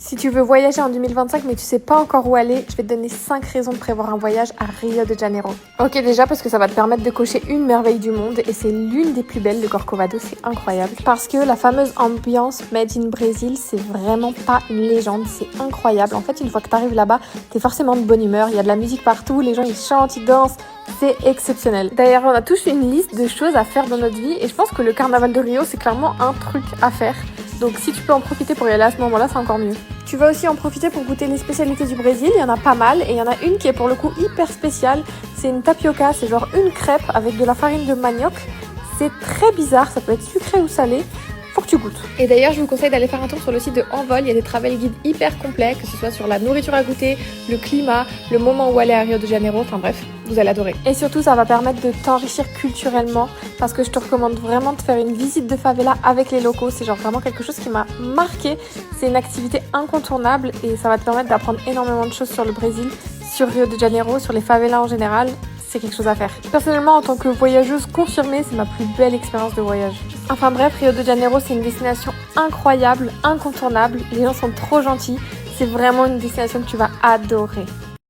Si tu veux voyager en 2025 mais tu sais pas encore où aller, je vais te donner 5 raisons de prévoir un voyage à Rio de Janeiro. Ok, déjà parce que ça va te permettre de cocher une merveille du monde et c'est l'une des plus belles de Corcovado, c'est incroyable. Parce que la fameuse ambiance Made in Brésil, c'est vraiment pas une légende, c'est incroyable. En fait, une fois que t'arrives là-bas, t'es forcément de bonne humeur, il y a de la musique partout, les gens ils chantent, ils dansent, c'est exceptionnel. D'ailleurs, on a tous une liste de choses à faire dans notre vie et je pense que le carnaval de Rio, c'est clairement un truc à faire. Donc si tu peux en profiter pour y aller à ce moment-là, c'est encore mieux. Tu vas aussi en profiter pour goûter les spécialités du Brésil, il y en a pas mal et il y en a une qui est pour le coup hyper spéciale, c'est une tapioca, c'est genre une crêpe avec de la farine de manioc. C'est très bizarre, ça peut être sucré ou salé. Faut que tu goûtes. Et d'ailleurs, je vous conseille d'aller faire un tour sur le site de Envol. Il y a des travel guides hyper complets, que ce soit sur la nourriture à goûter, le climat, le moment où aller à Rio de Janeiro. Enfin bref, vous allez adorer. Et surtout, ça va permettre de t'enrichir culturellement parce que je te recommande vraiment de faire une visite de favela avec les locaux. C'est genre vraiment quelque chose qui m'a marqué. C'est une activité incontournable et ça va te permettre d'apprendre énormément de choses sur le Brésil, sur Rio de Janeiro, sur les favelas en général. C'est quelque chose à faire. Personnellement, en tant que voyageuse confirmée, c'est ma plus belle expérience de voyage. Enfin bref, Rio de Janeiro, c'est une destination incroyable, incontournable. Les gens sont trop gentils. C'est vraiment une destination que tu vas adorer.